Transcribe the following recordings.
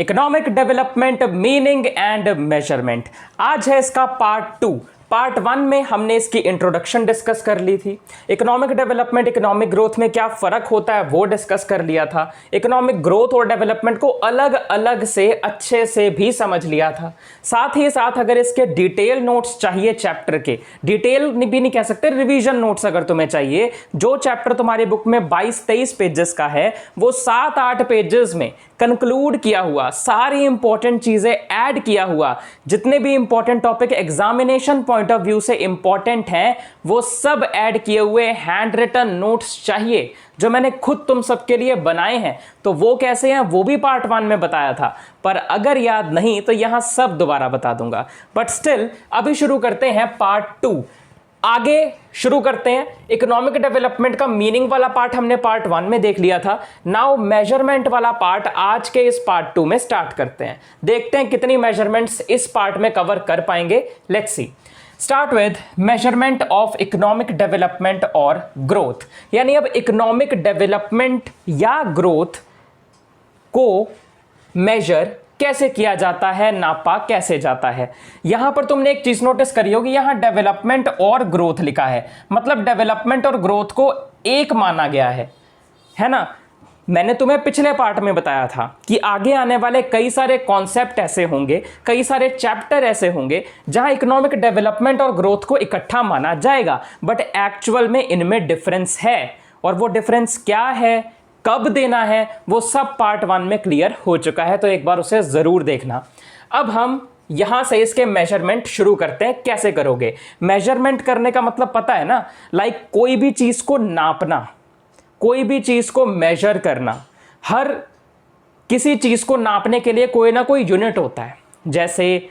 Economic development meaning and measurement. आज है इसका पार्ट 2। पार्ट 1 में हमने इसकी इंट्रोडक्शन डिस्कस कर ली थी। इकोनॉमिक डेवलपमेंट इकोनॉमिक ग्रोथ में क्या फ़र्क होता है वो डिस्कस कर लिया था। इकोनॉमिक ग्रोथ और डेवलपमेंट को अलग अलग से अच्छे से भी समझ लिया था। साथ ही साथ अगर इसके डिटेल नोट्स चाहिए चैप्टर के, डिटेल भी नहीं कह सकते, रिवीजन नोट्स अगर तुम्हें चाहिए, जो चैप्टर तुम्हारी बुक में 22-23 पेजेस का है वो 7-8 पेजेस में कंक्लूड किया हुआ, सारी इंपॉर्टेंट चीजें ऐड किया हुआ, जितने भी important topic examination point of view से इंपॉर्टेंट हैं वो सब ऐड किए हुए हैंड रिटन नोट्स चाहिए, जो मैंने खुद तुम सबके लिए बनाए हैं। तो वो कैसे हैं वो भी पार्ट 1 में बताया था, पर अगर याद नहीं तो यहां सब दोबारा बता दूंगा। बट स्टिल अभी शुरू करते हैं पार्ट 2। आगे शुरू करते हैं। इकोनॉमिक डेवलपमेंट का मीनिंग वाला पार्ट हमने पार्ट 1 में देख लिया था। नाउ मेजरमेंट वाला पार्ट आज के इस पार्ट 2 में स्टार्ट करते हैं। देखते हैं कितनी मेजरमेंट्स इस पार्ट में कवर कर पाएंगे। Let's see. Start with measurement of economic development और ग्रोथ। यानी अब इकोनॉमिक डेवलपमेंट या ग्रोथ को मेजर कैसे किया जाता है, नापा कैसे जाता है। यहां पर तुमने एक चीज नोटिस करी होगी, यहां डेवलपमेंट और ग्रोथ लिखा है, मतलब डेवलपमेंट और ग्रोथ को एक माना गया है ना। मैंने तुम्हें पिछले पार्ट में बताया था कि आगे आने वाले कई सारे कॉन्सेप्ट ऐसे होंगे, कई सारे चैप्टर ऐसे होंगे जहां इकोनॉमिक डेवलपमेंट और ग्रोथ को इकट्ठा माना जाएगा, बट एक्चुअल में इनमें डिफरेंस है। और वो डिफरेंस क्या है, कब देना है, वो सब पार्ट 1 में क्लियर हो चुका है, तो एक बार उसे जरूर देखना। अब हम यहां से इसके मेजरमेंट शुरू करते हैं। कैसे करोगे मेजरमेंट? करने का मतलब पता है ना, लाइक कोई भी चीज को नापना, कोई भी चीज को मेजर करना। हर किसी चीज को नापने के लिए कोई ना कोई यूनिट होता है, जैसे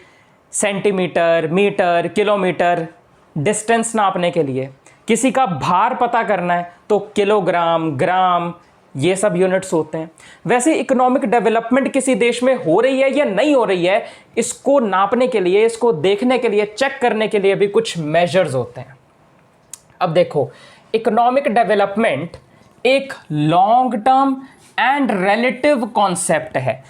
सेंटीमीटर, मीटर, किलोमीटर। डिस्टेंस नापने के लिए, किसी का भार पता करना है तो किलोग्राम, ग्राम, ये सब यूनिट्स होते हैं। वैसे इकोनॉमिक डेवलपमेंट किसी देश में हो रही है या नहीं हो रही है, इसको नापने के लिए, इसको देखने के लिए, चेक करने के लिए भी कुछ मेजर्स होते हैं। अब देखो, इकोनॉमिक डेवलपमेंट एक long term and relative concept है।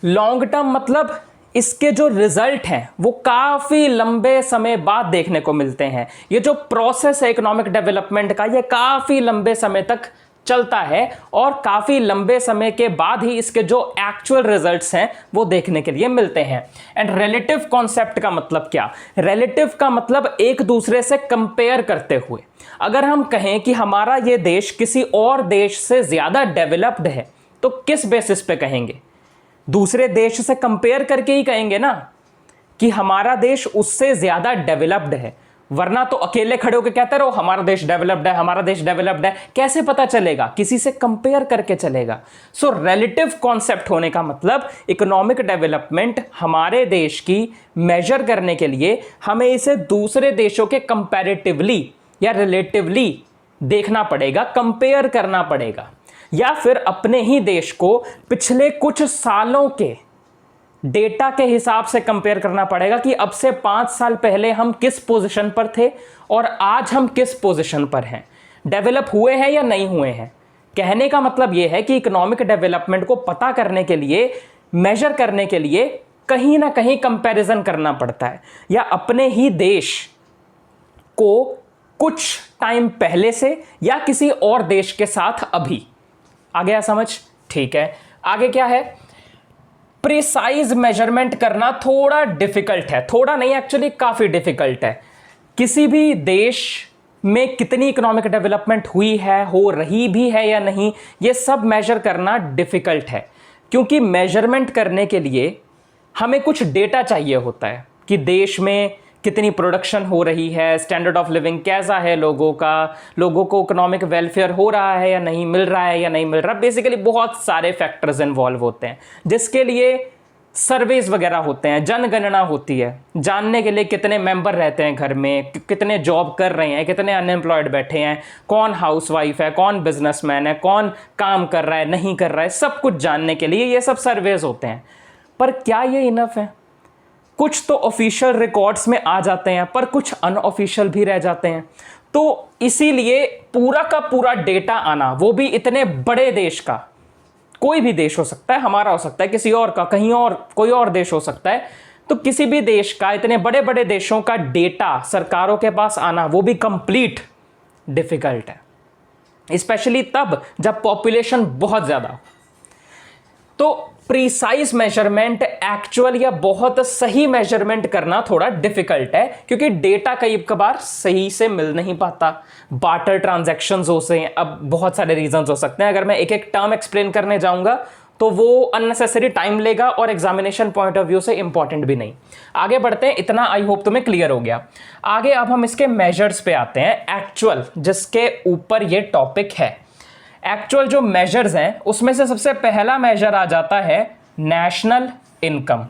लॉन्ग टर्म मतलब इसके जो रिजल्ट हैं वो काफी लंबे समय बाद देखने को मिलते हैं। ये जो प्रोसेस है इकोनॉमिक डेवलपमेंट का, ये काफी लंबे समय तक चलता है और काफी लंबे समय के बाद ही इसके जो एक्चुअल रिजल्ट्स हैं वो देखने के लिए मिलते हैं। एंड रिलेटिव कॉन्सेप्ट का मतलब क्या? रिलेटिव का मतलब एक दूसरे से कंपेयर करते हुए। अगर हम कहें कि हमारा ये देश किसी और देश से ज्यादा डेवलप्ड है तो किस बेसिस पे कहेंगे? दूसरे देश से कंपेयर करके ही कहेंगे ना कि हमारा देश उससे ज्यादा डेवलप्ड है, वरना तो अकेले खड़े होकर कहते रहो हमारा देश डेवलप्ड है, हमारा देश डेवलप्ड है। कैसे पता चलेगा? किसी से कंपेयर करके चलेगा। सो रिलेटिव कॉन्सेप्ट होने का मतलब इकोनॉमिक डेवलपमेंट हमारे देश की मेजर करने के लिए हमें इसे दूसरे देशों के कंपैरेटिवली या रिलेटिवली देखना पड़ेगा, कंपेयर करना पड़ेगा, या फिर अपने ही देश को पिछले कुछ सालों के डेटा के हिसाब से कंपेयर करना पड़ेगा कि अब से 5 साल पहले हम किस पोजीशन पर थे और आज हम किस पोजीशन पर हैं, डेवलप हुए हैं या नहीं हुए हैं। कहने का मतलब यह है कि इकोनॉमिक डेवलपमेंट को पता करने के लिए, मेजर करने के लिए कहीं ना कहीं कंपैरिजन करना पड़ता है, या अपने ही देश को कुछ टाइम पहले से या किसी और देश के साथ अभी। आ गया समझ? ठीक है। आगे क्या है? प्रिसाइज मेजरमेंट करना थोड़ा डिफिकल्ट है, थोड़ा नहीं एक्चुअली काफी डिफिकल्ट है। किसी भी देश में कितनी इकोनॉमिक डेवलपमेंट हुई है, हो रही भी है या नहीं, ये सब मेजर करना डिफिकल्ट है, क्योंकि मेजरमेंट करने के लिए हमें कुछ डेटा चाहिए होता है कि देश में कितनी प्रोडक्शन हो रही है, स्टैंडर्ड ऑफ लिविंग कैसा है लोगों का, लोगों को इकोनॉमिक वेलफेयर हो रहा है या नहीं, मिल रहा है या नहीं मिल रहा। बेसिकली बहुत सारे फैक्टर्स इन्वॉल्व होते हैं, जिसके लिए सर्वेज वगैरह होते हैं, जनगणना होती है, जानने के लिए कितने मेंबर रहते हैं घर में, कितने जॉब कर रहे हैं, कितने अनएम्प्लॉयड बैठे हैं, कौन हाउसवाइफ है, कौन बिजनेसमैन है, कौन काम कर रहा है, नहीं कर रहा है, सब कुछ जानने के लिए ये सब सर्वेज होते हैं। पर क्या ये इनफ है? कुछ तो ऑफिशियल रिकॉर्ड्स में आ जाते हैं, पर कुछ अनऑफिशियल भी रह जाते हैं। तो इसीलिए पूरा का पूरा डेटा आना, वो भी इतने बड़े देश का, कोई भी देश हो सकता है, हमारा हो सकता है, किसी और का, कहीं और कोई और देश हो सकता है, तो किसी भी देश का, इतने बड़े बड़े देशों का डेटा सरकारों के पास आना, वो भी कंप्लीट डिफिकल्ट है, स्पेशली तब जब पॉपुलेशन बहुत ज़्यादा हो। तो प्रीसाइज मेजरमेंट, एक्चुअल या बहुत सही मेजरमेंट करना थोड़ा डिफिकल्ट है, क्योंकि डेटा कई कबार सही से मिल नहीं पाता, बार्टर ट्रांजैक्शंस हो सकते हैं, अब बहुत सारे रीजंस हो सकते हैं। अगर मैं एक एक टर्म एक्सप्लेन करने जाऊंगा तो वो अननेसेसरी टाइम लेगा और एग्जामिनेशन पॉइंट ऑफ व्यू से इंपॉर्टेंट भी नहीं। आगे बढ़ते हैं, इतना आई होप तुम्हें क्लियर हो गया। आगे अब हम इसके मेजर्स पे आते हैं, एक्चुअल जिसके ऊपर ये टॉपिक है। एक्चुअल जो मेजर्स हैं उसमें से सबसे पहला मेजर आ जाता है नेशनल इनकम,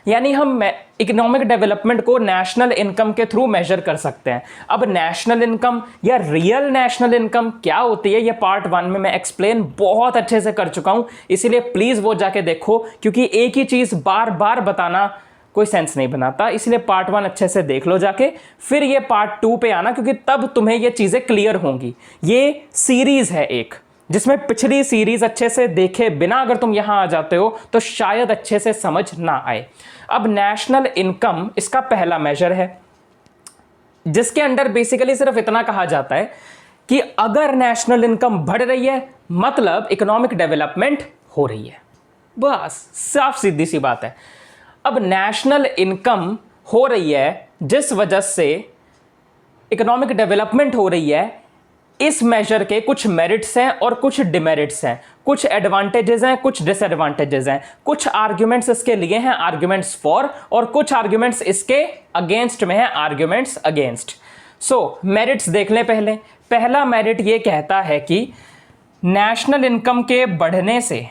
यानी हम इकोनॉमिक डेवलपमेंट को नेशनल इनकम के थ्रू मेजर कर सकते हैं। अब नेशनल इनकम या रियल नेशनल इनकम क्या होती है, ये पार्ट 1 में मैं एक्सप्लेन बहुत अच्छे से कर चुका हूं, इसीलिए प्लीज वो जाके देखो, क्योंकि एक ही चीज बार बार बताना कोई सेंस नहीं बनाता, इसलिए पार्ट 1 अच्छे से देख लो जाके, फिर ये पार्ट 2 पे आना, क्योंकि तब तुम्हें ये चीजें क्लियर होंगी। ये सीरीज है एक, जिसमें पिछली सीरीज अच्छे से देखे बिना अगर तुम यहां आ जाते हो तो शायद अच्छे से समझ ना आए। अब नेशनल इनकम इसका पहला मेजर है, जिसके अंडर बेसिकली सिर्फ इतना कहा जाता है कि अगर नेशनल इनकम बढ़ रही है मतलब इकोनॉमिक डेवलपमेंट हो रही है, बस साफ सीधी सी बात है। अब नेशनल इनकम हो रही है जिस वजह से इकोनॉमिक डेवलपमेंट हो रही है, इस मेजर के कुछ मेरिट्स हैं और कुछ डिमेरिट्स हैं, कुछ एडवांटेजेस हैं, कुछ डिसएडवांटेजेस हैं, कुछ आर्ग्यूमेंट्स इसके लिए हैं, आर्ग्यूमेंट्स फॉर, और कुछ आर्ग्यूमेंट्स इसके अगेंस्ट में हैं, आर्ग्यूमेंट्स अगेंस्ट। सो मेरिट्स देख लें पहले। पहला मेरिट ये कहता है कि नेशनल इनकम के बढ़ने से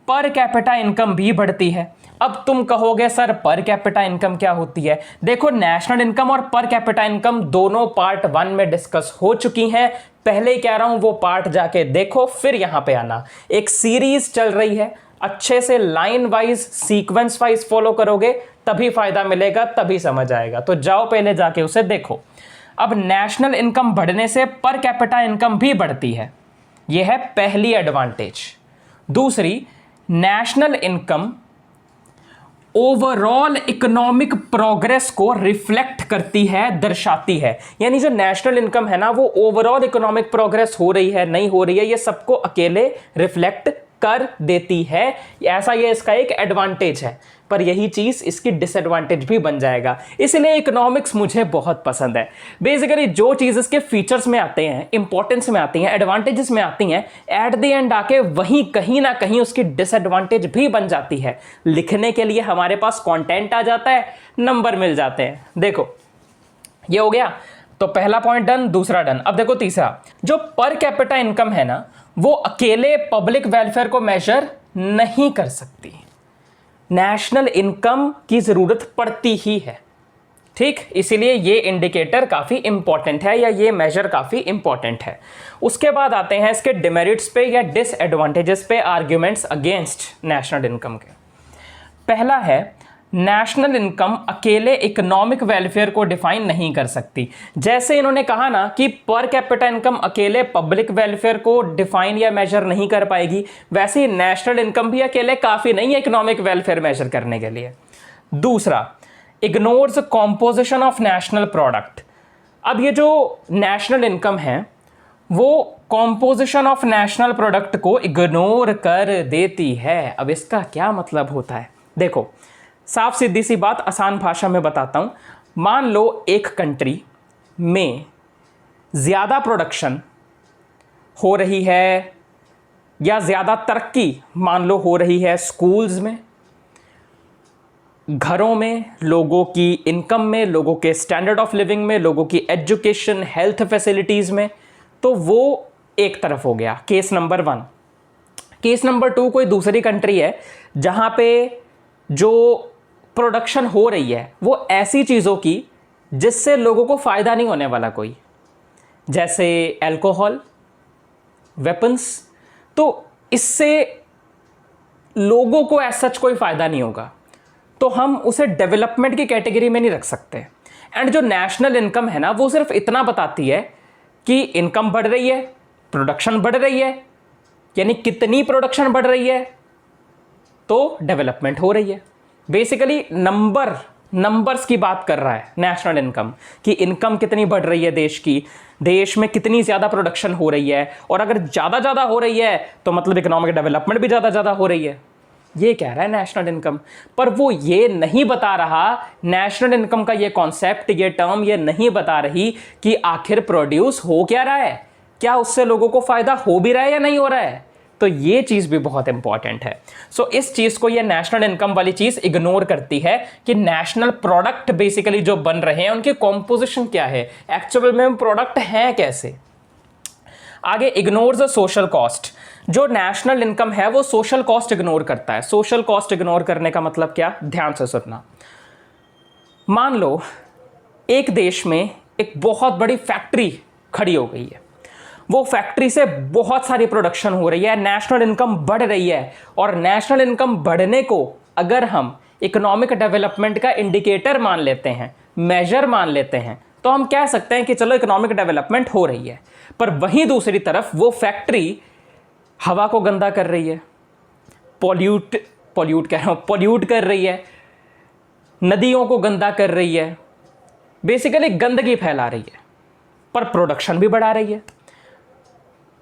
पर कैपिटा इनकम भी बढ़ती है। अब तुम कहोगे सर पर कैपिटा इनकम क्या होती है? देखो, नेशनल इनकम और पर कैपिटा इनकम दोनों पार्ट 1 में डिस्कस हो चुकी हैं, पहले ही कह रहा हूं वो पार्ट जाके देखो, फिर यहां पे आना। एक सीरीज चल रही है, अच्छे से line wise sequence wise follow करोगे तभी फायदा मिलेगा, तभी समझ आएगा। तो जाओ पहले जाके उसे देखो। अब नेशनल इनकम बढ़ने से पर कैपिटा इनकम भी बढ़ती है, यह है पहली एडवांटेज। दूसरी, national income overall economic progress को रिफ्लेक्ट करती है, दर्शाती है। यानी जो नेशनल इनकम है ना, वो ओवरऑल इकोनॉमिक प्रोग्रेस हो रही है नहीं हो रही है, ये सबको अकेले रिफ्लेक्ट कर देती है। ऐसा ये इसका एक एडवांटेज है, पर यही चीज इसकी डिसएडवांटेज भी बन जाएगा। इसलिए इकोनॉमिक्स मुझे बहुत पसंद है। बेसिकली जो चीज इसके फीचर्स में आते हैं, इंपॉर्टेंस में आती हैं, एडवांटेजेस में आती हैं, एट द एंड आके वहीं कहीं ना कहीं उसकी डिसएडवांटेज भी बन जाती है। लिखने के लिए हमारे पास कंटेंट आ जाता है, नंबर मिल जाते हैं। देखो ये हो गया, तो पहला पॉइंट डन, दूसरा डन। अब देखो तीसरा, जो पर कैपिटा इनकम है ना, वो अकेले पब्लिक वेलफेयर को मेजर नहीं कर सकती, नेशनल इनकम की जरूरत पड़ती ही है। ठीक, इसीलिए ये इंडिकेटर काफी इंपॉर्टेंट है, या ये मेजर काफी इंपॉर्टेंट है। उसके बाद आते हैं इसके डिमेरिट्स पे या डिसएडवांटेजेस पे, आर्ग्यूमेंट्स अगेंस्ट नेशनल इनकम के। पहला है, नेशनल इनकम अकेले इकोनॉमिक वेलफेयर को डिफाइन नहीं कर सकती। जैसे इन्होंने कहा ना कि पर कैपिटा इनकम अकेले पब्लिक वेलफेयर को डिफाइन या मेजर नहीं कर पाएगी, वैसे ही नेशनल इनकम भी अकेले काफी नहीं है इकोनॉमिक वेलफेयर मेजर करने के लिए। दूसरा, ignores composition of national product. अब ये जो नेशनल इनकम है वो कॉम्पोजिशन ऑफ नेशनल प्रोडक्ट को इग्नोर कर देती है। अब इसका क्या मतलब होता है? देखो, साफ सीधी सी बात आसान भाषा में बताता हूं। मान लो एक कंट्री में ज़्यादा प्रोडक्शन हो रही है या ज़्यादा तरक्की मान लो हो रही है स्कूल्स में, घरों में, लोगों की इनकम में, लोगों के स्टैंडर्ड ऑफ लिविंग में, लोगों की एजुकेशन, हेल्थ फैसिलिटीज़ में, तो वो एक तरफ हो गया, केस नंबर 1। केस नंबर 2 कोई दूसरी कंट्री है जहां पे जो प्रोडक्शन हो रही है वो ऐसी चीज़ों की जिससे लोगों को फ़ायदा नहीं होने वाला कोई, जैसे अल्कोहल, वेपन्स, तो इससे लोगों को ऐसा सच कोई फ़ायदा नहीं होगा, तो हम उसे डेवलपमेंट की कैटेगरी में नहीं रख सकते। एंड जो नेशनल इनकम है ना, वो सिर्फ इतना बताती है कि इनकम बढ़ रही है, प्रोडक्शन बढ़ रही है, यानी कितनी प्रोडक्शन बढ़ रही है तो डेवलपमेंट हो रही है। बेसिकली नंबर्स की बात कर रहा है नेशनल इनकम, कि इनकम कितनी बढ़ रही है देश की, देश में कितनी ज़्यादा प्रोडक्शन हो रही है, और अगर ज़्यादा हो रही है तो मतलब इकोनॉमिक डेवलपमेंट भी ज़्यादा हो रही है। ये कह रहा है नेशनल इनकम। पर वो ये नहीं बता रहा, नेशनल इनकम का ये कॉन्सेप्ट, ये टर्म ये नहीं बता रही कि आखिर प्रोड्यूस हो क्या रहा है, क्या उससे लोगों को फ़ायदा हो भी रहा है या नहीं हो रहा है। तो ये चीज़ भी बहुत इंपॉर्टेंट है। सो इस चीज़ को, ये नेशनल इनकम वाली चीज़ इग्नोर करती है कि नेशनल प्रोडक्ट बेसिकली जो बन रहे हैं उनकी कॉम्पोजिशन क्या है, एक्चुअल में प्रोडक्ट हैं कैसे। आगे, इग्नोर्स द सोशल कॉस्ट। जो नेशनल इनकम है वो सोशल कॉस्ट इग्नोर करता है। सोशल कॉस्ट इग्नोर करने का मतलब क्या, ध्यान से सुनना। मान लो एक देश में एक बहुत बड़ी फैक्ट्री खड़ी हो गई है, वो फैक्ट्री से बहुत सारी प्रोडक्शन हो रही है, नेशनल इनकम बढ़ रही है, और नेशनल इनकम बढ़ने को अगर हम इकोनॉमिक डेवलपमेंट का इंडिकेटर मान लेते हैं, मेजर मान लेते हैं, तो हम कह सकते हैं कि चलो इकोनॉमिक डेवलपमेंट हो रही है। पर वहीं दूसरी तरफ वो फैक्ट्री हवा को गंदा कर रही है, पॉल्यूट कर रही है, नदियों को गंदा कर रही है, बेसिकली गंदगी फैला रही है, पर प्रोडक्शन भी बढ़ा रही है।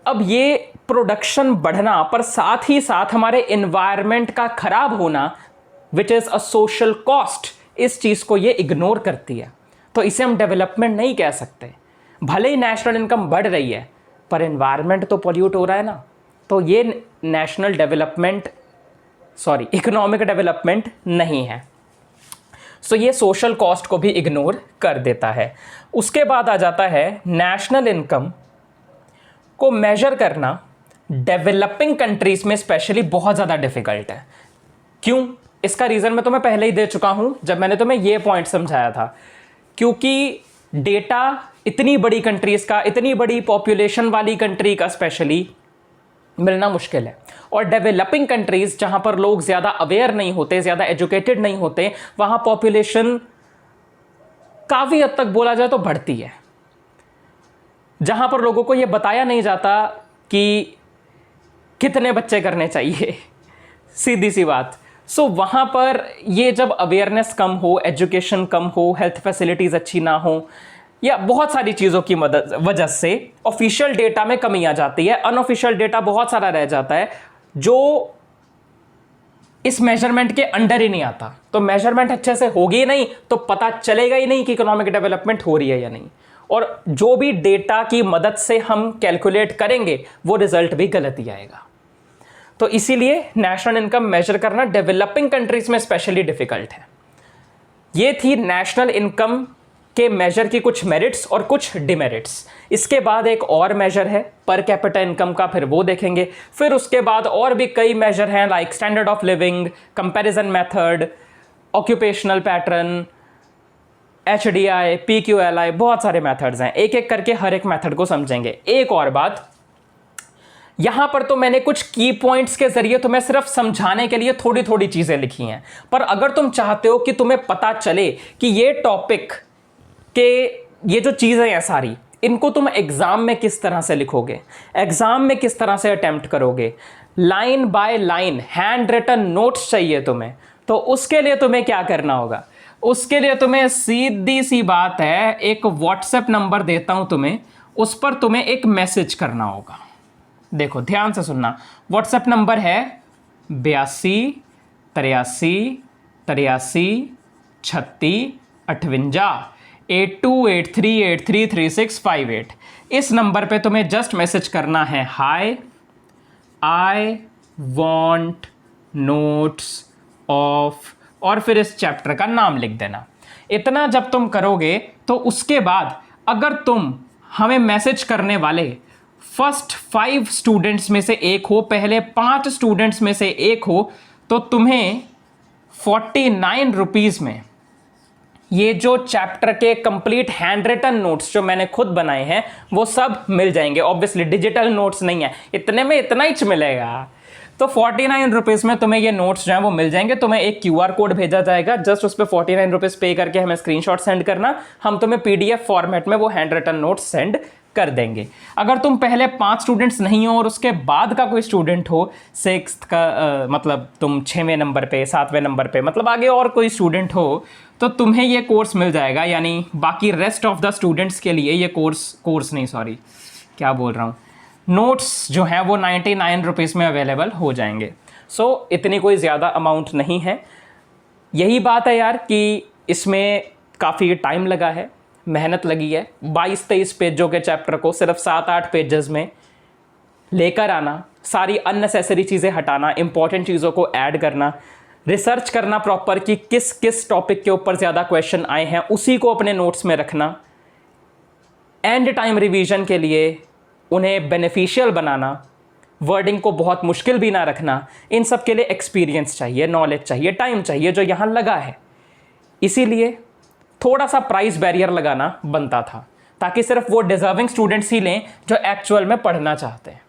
अब ये प्रोडक्शन बढ़ना पर साथ ही साथ हमारे एनवायरनमेंट का खराब होना, which is a social cost, इस चीज़ को ये इग्नोर करती है। तो इसे हम डेवलपमेंट नहीं कह सकते। भले ही नेशनल इनकम बढ़ रही है पर एनवायरनमेंट तो पॉल्यूट हो रहा है ना, तो ये नेशनल डेवलपमेंट, इकोनॉमिक डेवलपमेंट नहीं है। सो ये सोशल कॉस्ट को भी इग्नोर कर देता है। उसके बाद आ जाता है नेशनल इनकम को मेजर करना डेवलपिंग कंट्रीज में स्पेशली बहुत ज़्यादा डिफिकल्ट है। क्यों? इसका रीज़न मैं तुम्हें पहले ही दे चुका हूं जब मैंने तुम्हें ये पॉइंट समझाया था। क्योंकि डेटा इतनी बड़ी कंट्रीज़ का, इतनी बड़ी पॉपुलेशन वाली कंट्री का स्पेशली मिलना मुश्किल है, और डेवलपिंग कंट्रीज़ जहां पर लोग ज़्यादा अवेयर नहीं होते, ज़्यादा एजुकेटेड नहीं होते, वहां पॉपुलेशन काफ़ी हद तक बोला जाए तो बढ़ती है। जहां पर लोगों को यह बताया नहीं जाता कि कितने बच्चे करने चाहिए, सीधी सी बात। सो वहाँ पर ये जब अवेयरनेस कम हो, एजुकेशन कम हो, हेल्थ फैसिलिटीज़ अच्छी ना हो, या बहुत सारी चीज़ों की मदद वजह से ऑफिशियल डेटा में कमी आ जाती है, अनऑफिशियल डेटा बहुत सारा रह जाता है जो इस मेजरमेंट के अंडर ही नहीं आता। तो मेजरमेंट अच्छे से होगी ही नहीं तो पता चलेगा ही नहीं कि इकोनॉमिक डेवलपमेंट हो रही है या नहीं, और जो भी डेटा की मदद से हम कैलकुलेट करेंगे वो रिजल्ट भी गलत ही आएगा। तो इसीलिए नेशनल इनकम मेजर करना डेवलपिंग कंट्रीज में स्पेशली डिफिकल्ट है। ये थी नेशनल इनकम के मेजर की कुछ मेरिट्स और कुछ डिमेरिट्स। इसके बाद एक और मेजर है पर कैपिटा इनकम का, फिर वो देखेंगे। फिर उसके बाद और भी कई मेजर हैं like standard of living, comparison method, occupational pattern, HDI, PQLI, बहुत सारे मेथड्स हैं। एक एक करके हर एक मेथड को समझेंगे। एक और बात, यहां पर तो मैंने कुछ की पॉइंट्स के जरिए तुम्हें सिर्फ समझाने के लिए थोड़ी थोड़ी चीजें लिखी हैं, पर अगर तुम चाहते हो कि तुम्हें पता चले कि ये टॉपिक के ये जो चीजें हैं सारी, इनको तुम एग्जाम में किस तरह से लिखोगे, एग्जाम में किस तरह से अटेम्प्ट करोगे, line by line hand written notes चाहिए तुम्हें, तो उसके लिए तुम्हें क्या करना होगा? उसके लिए तुम्हें सीधी सी बात है, एक व्हाट्सएप नंबर देता हूं तुम्हें, उस पर तुम्हें एक मैसेज करना होगा। देखो ध्यान से सुनना, व्हाट्सएप नंबर है 82 83 83 36 58 8283833658। इस नंबर पे तुम्हें जस्ट मैसेज करना है, हाय आई वांट नोट्स ऑफ, और फिर इस चैप्टर का नाम लिख देना। इतना जब तुम करोगे तो उसके बाद अगर तुम हमें मैसेज करने वाले फर्स्ट 5 स्टूडेंट्स में से एक हो, पहले 5 स्टूडेंट्स में से एक हो, तो तुम्हें 49 रुपीज़ में ये जो चैप्टर के कंप्लीट हैंड रिटन नोट्स जो मैंने खुद बनाए हैं वो सब मिल जाएंगे। ऑब्वियसली डिजिटल नोट्स नहीं है, इतने में इतना ही मिलेगा। तो 49 रुपीज़ में तुम्हें ये नोट्स जो हैं वो मिल जाएंगे। तुम्हें एक QR कोड भेजा जाएगा, जस्ट उस पर 49 रुपीज़ पे करके हमें स्क्रीनशॉट सेंड करना, हम तुम्हें PDF फॉर्मेट में वो हैंड रिटन नोट्स सेंड कर देंगे। अगर तुम पहले 5 स्टूडेंट्स नहीं हो और उसके बाद का कोई स्टूडेंट हो, 6th का मतलब तुम 6वें नंबर पे, 7वें नंबर पे, मतलब आगे और कोई स्टूडेंट हो, तो तुम्हें ये कोर्स मिल जाएगा। यानी बाकी रेस्ट ऑफ द स्टूडेंट्स के लिए ये कोर्स नहीं, सॉरी क्या बोल रहा हूँ, नोट्स जो हैं वो 99 रुपीज़ में अवेलेबल हो जाएंगे। सो इतनी कोई ज़्यादा अमाउंट नहीं है। यही बात है यार कि इसमें काफ़ी टाइम लगा है, मेहनत लगी है। 22-23 पेजों के चैप्टर को सिर्फ 7-8 पेजेस में लेकर आना, सारी अननेसेसरी चीज़ें हटाना, इंपॉर्टेंट चीज़ों को ऐड करना, रिसर्च करना प्रॉपर कि किस किस टॉपिक के ऊपर ज़्यादा क्वेश्चन आए हैं, उसी को अपने नोट्स में रखना, एंड टाइम रिवीजन के लिए उन्हें बेनिफिशियल बनाना, वर्डिंग को बहुत मुश्किल भी ना रखना। इन सब के लिए एक्सपीरियंस चाहिए, नॉलेज चाहिए, टाइम चाहिए, जो यहाँ लगा है। इसीलिए थोड़ा सा प्राइस बैरियर लगाना बनता था, ताकि सिर्फ वो डिजर्विंग स्टूडेंट्स ही लें जो एक्चुअल में पढ़ना चाहते हैं।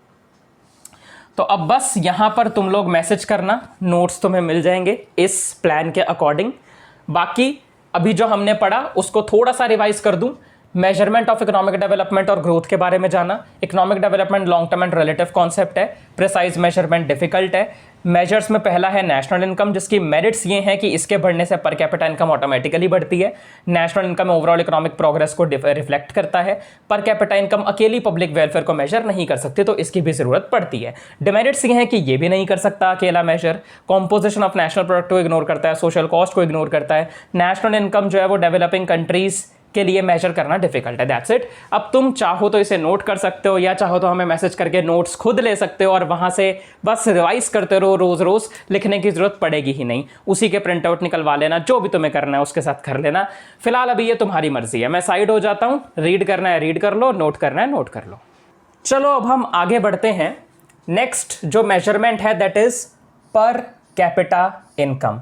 तो अब बस यहाँ पर तुम लोग मैसेज करना, नोट्स तुम्हें मिल जाएंगे इस प्लान के अकॉर्डिंग। बाकी अभी जो हमने पढ़ा उसको थोड़ा सा रिवाइज कर दूं। मेजरमेंट ऑफ इकोनॉमिक डेवलपमेंट और ग्रोथ के बारे में जाना। Economic development long term and relative concept है, प्रिसाइज मेजरमेंट डिफिकल्ट है। मेजर्स में पहला है नेशनल इनकम, जिसकी मेरिट्स ये हैं कि इसके बढ़ने से पर कैपिटा इनकम ऑटोमेटिकली बढ़ती है। National income overall economic progress को रिफ्लेक्ट करता है। पर कैपिटा इनकम अकेली पब्लिक वेलफेयर को मेजर नहीं कर सकती, तो इसकी भी जरूरत पड़ती है। डिमेरिट्स ये हैं कि ये भी नहीं कर सकता अकेला major. Composition of national product को इग्नोर करता है, सोशल कॉस्ट को इग्नोर करता है। नेशनल इनकम जो है वो डेवलपिंग कंट्रीज के लिए मेजर करना डिफिकल्ट है। That's it. अब तुम चाहो तो इसे नोट कर सकते हो, या चाहो तो हमें मैसेज करके नोट्स खुद ले सकते हो और वहां से बस रिवाइज करते रहो। रोज रोज लिखने की जरूरत पड़ेगी ही नहीं, उसी के प्रिंट आउट निकलवा लेना, जो भी तुम्हें करना है उसके साथ कर लेना। फिलहाल अभी ये तुम्हारी मर्जी है, मैं साइड हो जाता हूं। रीड करना है रीड कर लो, नोट करना है नोट कर लो। चलो अब हम आगे बढ़ते हैं। नेक्स्ट जो मेजरमेंट है that is per capita income.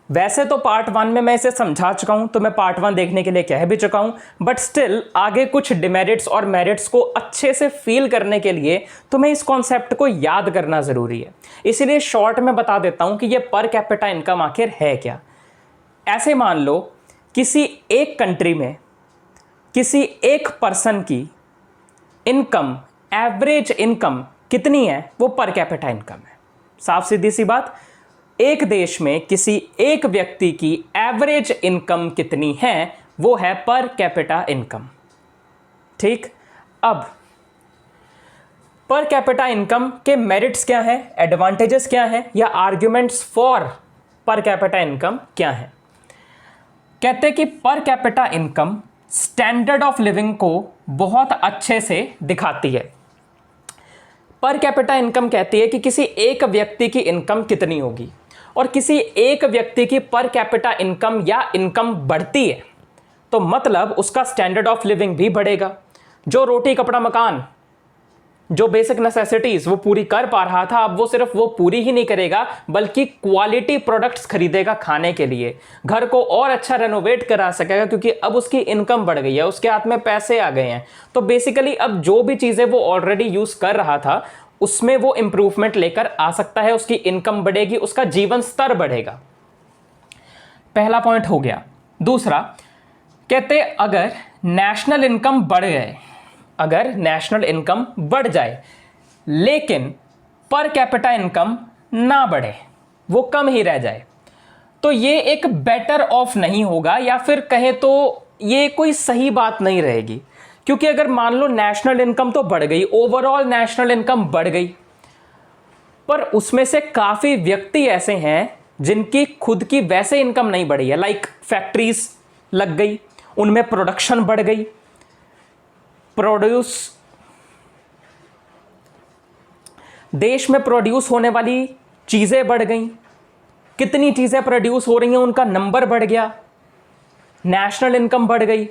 वैसे तो पार्ट 1 में मैं इसे समझा चुका हूं, तो मैं पार्ट 1 देखने के लिए कह भी चुका हूं, बट स्टिल आगे कुछ डिमेरिट्स और मेरिट्स को अच्छे से फील करने के लिए तुम्हें इस कॉन्सेप्ट को याद करना जरूरी है। इसीलिए शॉर्ट में बता देता हूं कि ये पर कैपिटा इनकम आखिर है क्या। ऐसे मान लो किसी एक कंट्री में किसी एक पर्सन की इनकम, एवरेज इनकम कितनी है, वो पर कैपिटा इनकम है। साफ सीधी सी बात, एक देश में किसी एक व्यक्ति की एवरेज इनकम कितनी है, वो है पर कैपिटा इनकम। ठीक, अब पर कैपिटा इनकम के मेरिट्स क्या हैं, एडवांटेजेस क्या हैं, या arguments for per capita income क्या हैं। कहते हैं कि per capita income standard of living को बहुत अच्छे से दिखाती है। पर कैपिटा इनकम कहती है कि किसी एक व्यक्ति की इनकम कितनी होगी, और किसी एक व्यक्ति की पर कैपिटा इनकम या इनकम बढ़ती है तो मतलब उसका स्टैंडर्ड ऑफ लिविंग भी बढ़ेगा। जो रोटी कपड़ा मकान, जो बेसिक नेसेसिटीज वो पूरी कर पा रहा था, अब वो सिर्फ वो पूरी ही नहीं करेगा बल्कि क्वालिटी प्रोडक्ट्स खरीदेगा खाने के लिए, घर को और अच्छा रेनोवेट करा सकेगा क्योंकि अब उसकी इनकम बढ़ गई है, उसके हाथ में पैसे आ गए हैं। तो बेसिकली अब जो भी चीज़ें वो ऑलरेडी यूज़ कर रहा था उसमें वो इंप्रूवमेंट लेकर आ सकता है, उसकी इनकम बढ़ेगी, उसका जीवन स्तर बढ़ेगा। पहला पॉइंट हो गया। दूसरा, कहते अगर नेशनल इनकम बढ़ गए, अगर नेशनल इनकम बढ़ जाए लेकिन पर कैपिटा इनकम ना बढ़े, वो कम ही रह जाए, तो ये एक बेटर ऑफ नहीं होगा, या फिर कहे तो ये कोई सही बात नहीं रहेगी। क्योंकि अगर मान लो नेशनल इनकम तो बढ़ गई, ओवरऑल नेशनल इनकम बढ़ गई, पर उसमें से काफ़ी व्यक्ति ऐसे हैं जिनकी खुद की वैसे इनकम नहीं बढ़ी है, लाइक फैक्ट्रीज लग गई, उनमें प्रोडक्शन बढ़ गई, प्रोड्यूस देश में प्रोड्यूस होने वाली चीज़ें बढ़ गई, कितनी चीज़ें प्रोड्यूस हो रही हैं उनका नंबर बढ़ गया, नेशनल इनकम बढ़ गई।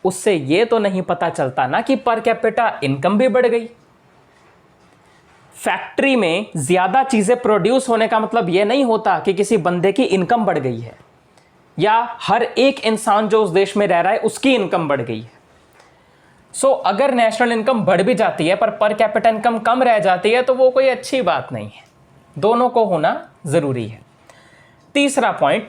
उससे ये तो नहीं पता चलता ना कि पर कैपिटा इनकम भी बढ़ गई। फैक्ट्री में ज़्यादा चीज़ें प्रोड्यूस होने का मतलब ये नहीं होता कि किसी बंदे की इनकम बढ़ गई है, या हर एक इंसान जो उस देश में रह रहा है उसकी इनकम बढ़ गई है। सो अगर नेशनल इनकम बढ़ भी जाती है पर कैपिटा इनकम कम रह जाती है तो वो कोई अच्छी बात नहीं है। दोनों को होना ज़रूरी है। तीसरा पॉइंट,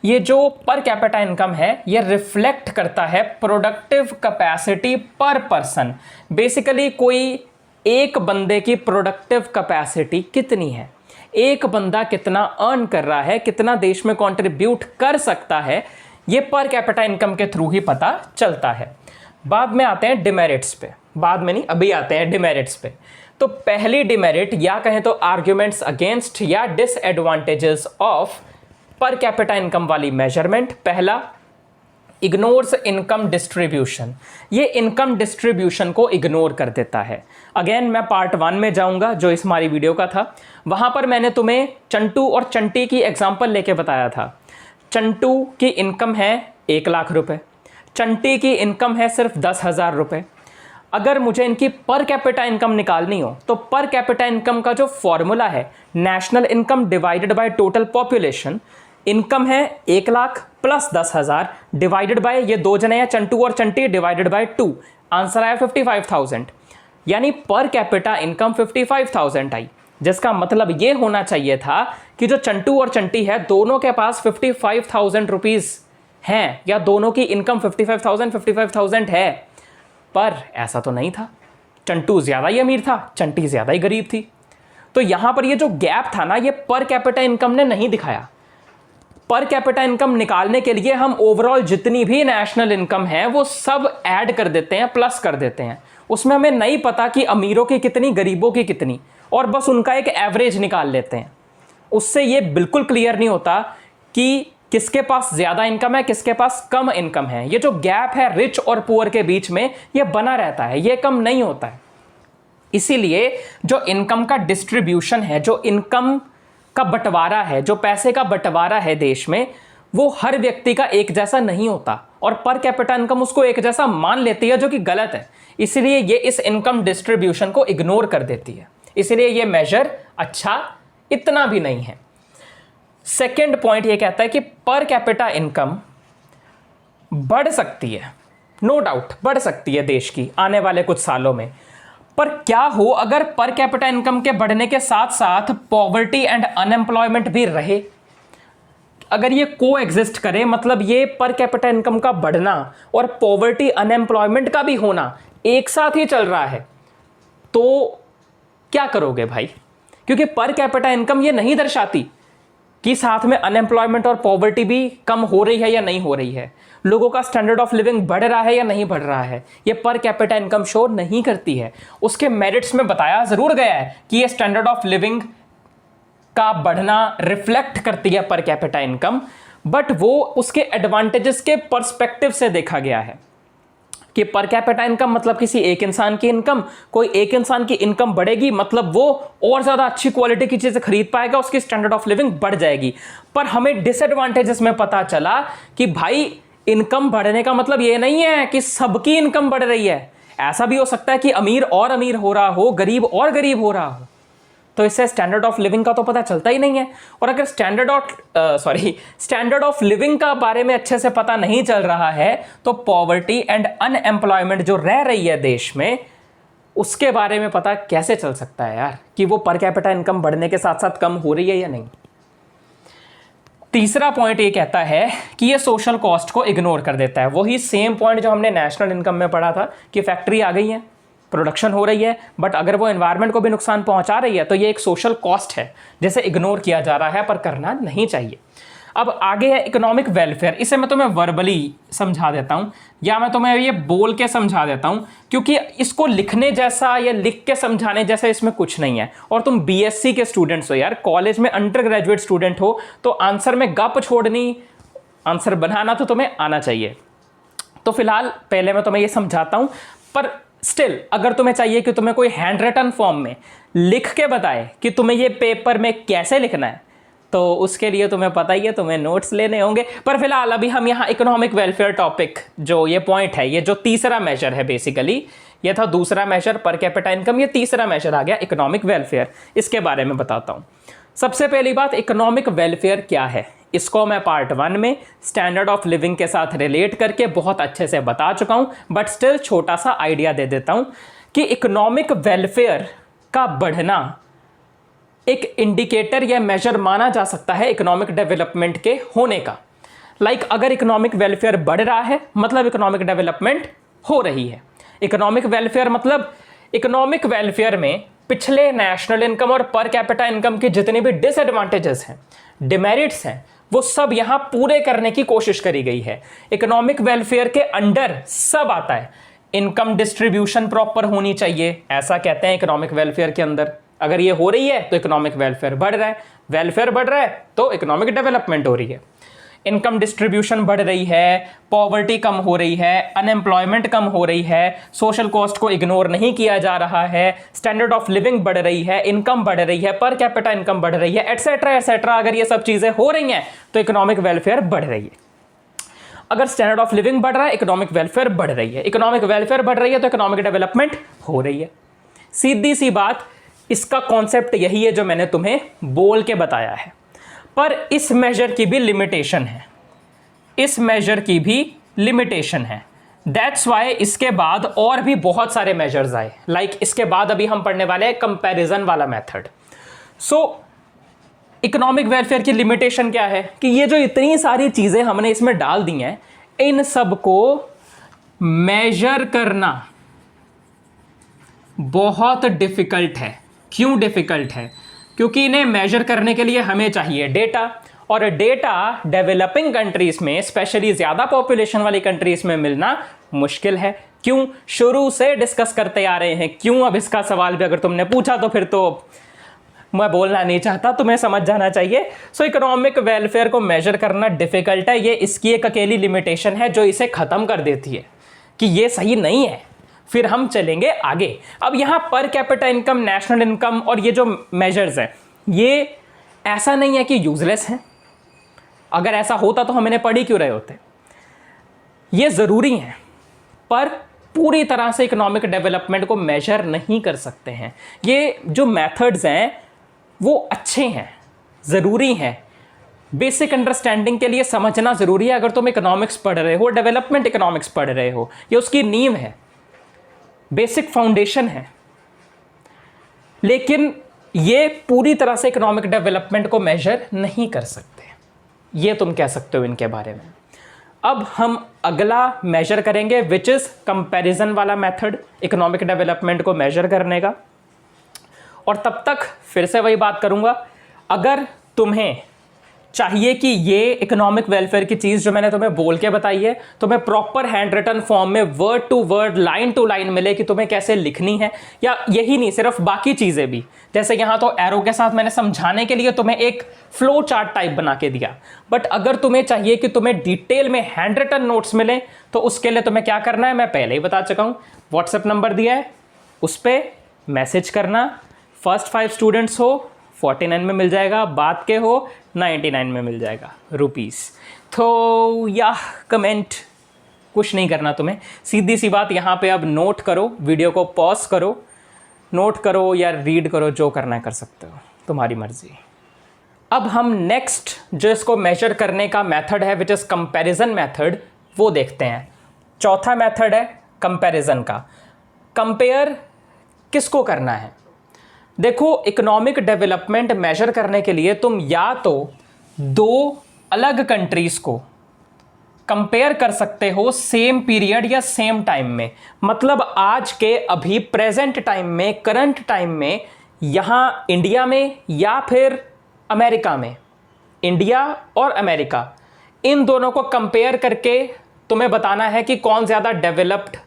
ये जो पर कैपिटा इनकम है ये रिफ्लेक्ट करता है प्रोडक्टिव कैपेसिटी पर पर्सन। बेसिकली कोई एक बंदे की प्रोडक्टिव कैपेसिटी कितनी है, एक बंदा कितना अर्न कर रहा है, कितना देश में कंट्रीब्यूट कर सकता है, ये पर कैपिटा इनकम के थ्रू ही पता चलता है। बाद में आते हैं डिमेरिट्स पे, बाद में नहीं अभी आते हैं डिमेरिट्स पे। तो पहली डिमेरिट या कहें तो आर्ग्यूमेंट्स अगेंस्ट या disadvantages of per capita income वाली मेजरमेंट। पहला, इग्नोर्स इनकम डिस्ट्रीब्यूशन, ये इनकम डिस्ट्रीब्यूशन को इग्नोर कर देता है। अगेन मैं पार्ट 1 में जाऊंगा जो इस हमारी वीडियो का था, वहां पर मैंने तुम्हें चंटू और चंटी की एग्जांपल लेके बताया था। चंटू की इनकम है 1 लाख रुपए, चंटी की इनकम है सिर्फ 10,000 रुपए। अगर मुझे इनकी पर कैपिटा इनकम निकालनी हो तो पर कैपिटा इनकम का जो फॉर्मूला है national income divided by total population, income है 1 लाख प्लस 10,000 डिवाइडेड बाय ये दो जने हैं चंटू और चंटी डिवाइडेड बाय 2, आंसर आया 55,000। यानी पर कैपिटा इनकम 55,000 आई, जिसका मतलब ये होना चाहिए था कि जो चंटू और चंटी है दोनों के पास 55,000 रुपीज हैं, या दोनों की इनकम 55,000 है। पर ऐसा तो नहीं था, चंटू ज़्यादा ही अमीर था, चंटी ज़्यादा ही गरीब थी। तो यहाँ पर ये जो गैप था ना, ये पर कैपिटा इनकम ने नहीं दिखाया। पर कैपिटा इनकम निकालने के लिए हम ओवरऑल जितनी भी नेशनल इनकम है वो सब ऐड कर देते हैं, प्लस कर देते हैं। उसमें हमें नहीं पता कि अमीरों की कितनी, गरीबों की कितनी, और बस उनका एक एवरेज निकाल लेते हैं। उससे ये बिल्कुल क्लियर नहीं होता कि किसके पास ज़्यादा इनकम है, किसके पास कम इनकम है। ये जो गैप है रिच और पुअर के बीच में, ये बना रहता है, ये कम नहीं होता है। इसीलिए जो इनकम का डिस्ट्रीब्यूशन है, जो इनकम का बंटवारा है, जो पैसे का बंटवारा है देश में, वो हर व्यक्ति का एक जैसा नहीं होता, और पर कैपिटा इनकम उसको एक जैसा मान लेती है, जो कि गलत है। इसलिए ये इस इनकम डिस्ट्रीब्यूशन को इग्नोर कर देती है। इसलिए ये मेजर अच्छा इतना भी नहीं है। सेकेंड पॉइंट ये कहता है कि पर कैपिटा इनकम बढ़ सकती है, नो डाउट बढ़ सकती है देश की आने वाले कुछ सालों में। पर क्या हो अगर पर कैपिटा इनकम के बढ़ने के साथ साथ पॉवर्टी एंड अनएम्प्लॉयमेंट भी रहे, अगर ये को एग्जिस्ट करे, मतलब ये पर कैपिटा इनकम का बढ़ना और पॉवर्टी अनएम्प्लॉयमेंट का भी होना एक साथ ही चल रहा है, तो क्या करोगे भाई? क्योंकि पर कैपिटा इनकम ये नहीं दर्शाती कि साथ में अनएम्प्लॉयमेंट और पॉवर्टी भी कम हो रही है या नहीं हो रही है, लोगों का स्टैंडर्ड ऑफ लिविंग बढ़ रहा है या नहीं बढ़ रहा है, ये पर कैपिटा इनकम शो नहीं करती है। उसके मेरिट्स में बताया जरूर गया है कि ये स्टैंडर्ड ऑफ लिविंग का बढ़ना रिफ्लेक्ट करती है पर कैपिटा इनकम, बट वो उसके एडवांटेजेस के पर्सपेक्टिव से देखा गया है कि पर कैपिटा इनकम मतलब किसी एक इंसान की इनकम, कोई एक इंसान की इनकम बढ़ेगी मतलब वो और ज़्यादा अच्छी क्वालिटी की चीज़ें खरीद पाएगा, उसकी स्टैंडर्ड ऑफ लिविंग बढ़ जाएगी। पर हमें डिसएडवांटेजेस में पता चला कि भाई इनकम बढ़ने का मतलब ये नहीं है कि सबकी इनकम बढ़ रही है, ऐसा भी हो सकता है कि अमीर और अमीर हो रहा हो, गरीब और गरीब हो रहा हो। तो इससे स्टैंडर्ड ऑफ लिविंग का तो पता चलता ही नहीं है। और अगर स्टैंडर्ड ऑफ लिविंग का बारे में अच्छे से पता नहीं चल रहा है तो पॉवर्टी एंड अनएम्प्लॉयमेंट जो रह रही है देश में, उसके बारे में पता कैसे चल सकता है यार कि वो पर कैपिटा इनकम बढ़ने के साथ साथ कम हो रही है या नहीं। तीसरा पॉइंट ये कहता है कि ये सोशल कॉस्ट को इग्नोर कर देता है। वही सेम पॉइंट जो हमने नेशनल इनकम में पढ़ा था कि फैक्ट्री आ गई है, प्रोडक्शन हो रही है, बट अगर वो एनवायरनमेंट को भी नुकसान पहुंचा रही है तो ये एक सोशल कॉस्ट है जिसे इग्नोर किया जा रहा है, पर करना नहीं चाहिए। अब आगे है इकोनॉमिक वेलफेयर। इसे मैं तुम्हें वर्बली समझा देता हूँ या मैं तुम्हें ये बोल के समझा देता हूँ, क्योंकि इसको लिखने जैसा या लिख के समझाने जैसा इसमें कुछ नहीं है। और तुम बीएससी के स्टूडेंट्स हो यार, कॉलेज में अंडर ग्रेजुएट स्टूडेंट हो, तो आंसर में गप छोड़नी, आंसर बनाना तो तुम्हें आना चाहिए। तो फिलहाल पहले मैं तुम्हें ये समझाता हूँ, पर स्टिल अगर तुम्हें चाहिए कि तुम्हें कोई हैंड रिटन फॉर्म में लिख के बताए कि तुम्हें ये पेपर में कैसे लिखना है, तो उसके लिए तुम्हें पता ही है, तुम्हें नोट्स लेने होंगे। पर फिलहाल अभी हम यहाँ इकोनॉमिक वेलफेयर टॉपिक जो ये पॉइंट है, ये जो तीसरा मेजर है, बेसिकली ये था दूसरा मेजर पर कैपिटा इनकम, ये तीसरा मेजर आ गया इकोनॉमिक वेलफेयर। इसके बारे में बताता हूँ। सबसे पहली बात, इकोनॉमिक वेलफेयर क्या है, इसको मैं पार्ट 1 में स्टैंडर्ड ऑफ लिविंग के साथ रिलेट करके बहुत अच्छे से बता चुका हूँ, बट स्टिल छोटा सा आइडिया दे देता हूँ कि इकोनॉमिक वेलफेयर का बढ़ना एक इंडिकेटर या मेजर माना जा सकता है इकोनॉमिक डेवलपमेंट के होने का। लाइक अगर इकोनॉमिक वेलफेयर बढ़ रहा है मतलब इकोनॉमिक डेवलपमेंट हो रही है। इकोनॉमिक वेलफेयर मतलब इकोनॉमिक वेलफेयर में पिछले नेशनल इनकम और पर कैपिटा इनकम के जितने भी डिसएडवांटेजेस हैं, डिमेरिट्स हैं, वो सब यहां पूरे करने की कोशिश करी गई है। इकोनॉमिक वेलफेयर के अंडर सब आता है। इनकम डिस्ट्रीब्यूशन प्रॉपर होनी चाहिए, ऐसा कहते हैं इकोनॉमिक वेलफेयर के अंदर। अगर ये हो रही है तो इकोनॉमिक वेलफेयर बढ़ रहा है, वेलफेयर बढ़ रहा है तो इकोनॉमिक डेवलपमेंट हो रही है। इनकम डिस्ट्रीब्यूशन बढ़ रही है, पॉवर्टी कम हो रही है, अनएम्प्लॉयमेंट कम हो रही है, सोशल कॉस्ट को इग्नोर नहीं किया जा रहा है, स्टैंडर्ड ऑफ लिविंग बढ़ रही है, इनकम बढ़ रही है, पर कैपिटा इनकम बढ़ रही है, एटसेट्रा एटसेट्रा। अगर ये सब चीजें हो रही हैं तो इकोनॉमिक वेलफेयर बढ़ रही है। अगर स्टैंडर्ड ऑफ लिविंग बढ़ रहा है, इकोनॉमिक वेलफेयर बढ़ रही है। इकोनॉमिक वेलफेयर बढ़ रही है तो इकोनॉमिक डेवलपमेंट हो रही है। सीधी सी बात, इसका कॉन्सेप्ट यही है जो मैंने तुम्हें बोल के बताया है। पर इस मेजर की भी लिमिटेशन है, इस मेजर की भी लिमिटेशन है। दैट्स वाई इसके बाद और भी बहुत सारे मेजर्स आए। लाइक इसके बाद अभी हम पढ़ने वाले हैं कंपैरिजन वाला मेथड। सो इकोनॉमिक वेलफेयर की लिमिटेशन क्या है कि ये जो इतनी सारी चीजें हमने इसमें डाल दी हैं, इन सब को मेजर करना बहुत डिफिकल्ट है। क्यों डिफिकल्ट है? क्योंकि इन्हें मेजर करने के लिए हमें चाहिए डेटा, और डेटा डेवलपिंग कंट्रीज में, स्पेशली ज्यादा पॉपुलेशन वाली कंट्रीज में मिलना मुश्किल है। क्यों? शुरू से डिस्कस करते आ रहे हैं क्यों। अब इसका सवाल भी अगर तुमने पूछा तो फिर तो मैं बोलना नहीं चाहता, तुम्हें समझ जाना चाहिए। सो इकोनॉमिक वेलफेयर को मेजर करना डिफिकल्ट है। ये इसकी एक अकेली लिमिटेशन है जो इसे खत्म कर देती है कि ये सही नहीं है। फिर हम चलेंगे आगे। अब यहां per capita income, national income और ये जो मेजर्स हैं, ये ऐसा नहीं है कि यूजलेस हैं। अगर ऐसा होता तो हम इन्हें पढ़ ही क्यों रहे होते। ये ज़रूरी हैं पर पूरी तरह से इकोनॉमिक डेवलपमेंट को मेजर नहीं कर सकते हैं। ये जो मेथड्स हैं वो अच्छे हैं, ज़रूरी हैं, बेसिक अंडरस्टैंडिंग के लिए समझना ज़रूरी है। अगर तुम इकोनॉमिक्स पढ़ रहे हो, डेवलपमेंट इकोनॉमिक्स पढ़ रहे हो, ये उसकी नींव है, बेसिक फाउंडेशन है। लेकिन ये पूरी तरह से इकोनॉमिक डेवलपमेंट को मेजर नहीं कर सकते, ये तुम कह सकते हो इनके बारे में। अब हम अगला मेजर करेंगे विच इज कंपैरिजन वाला मेथड इकोनॉमिक डेवलपमेंट को मेजर करने का। और तब तक फिर से वही बात करूंगा, अगर तुम्हें चाहिए कि ये इकोनॉमिक वेलफेयर की चीज़ जो मैंने तुम्हें बोल के बताई है तुम्हें प्रॉपर हैंड रिटन फॉर्म में word to word, line to line मिले कि तुम्हें कैसे लिखनी है, या यही नहीं सिर्फ बाकी चीज़ें भी, जैसे यहाँ तो एरो के साथ मैंने समझाने के लिए तुम्हें एक फ्लो चार्ट टाइप बना के दिया, बट अगर तुम्हें चाहिए कि तुम्हें डिटेल में हैंड रिटन नोट्स मिले तो उसके लिए तुम्हें क्या करना है मैं पहले ही बता चुका हूँ। व्हाट्सएप नंबर दिया है, उस पर मैसेज करना। फर्स्ट 5 स्टूडेंट्स हो 49 में मिल जाएगा, बाद के हो 99 में मिल जाएगा रुपीस। तो या कमेंट कुछ नहीं करना तुम्हें, सीधी सी बात यहाँ पे अब नोट करो, वीडियो को पॉज करो, नोट करो या रीड करो, जो करना है कर सकते हो, तुम्हारी मर्जी। अब हम नेक्स्ट जो इसको मेजर करने का मेथड है विच इज़ कंपैरिजन मेथड, वो देखते हैं। चौथा मेथड है कंपैरिजन का। कंपेयर किसको करना है? देखो, इकोनॉमिक डेवलपमेंट मेजर करने के लिए तुम या तो 2 अलग कंट्रीज को कंपेयर कर सकते हो सेम पीरियड या सेम टाइम में। मतलब आज के अभी प्रेजेंट टाइम में, करंट टाइम में, यहाँ इंडिया में या फिर अमेरिका में, इंडिया और अमेरिका, इन दोनों को कंपेयर करके तुम्हें बताना है कि कौन ज़्यादा डेवलप्ड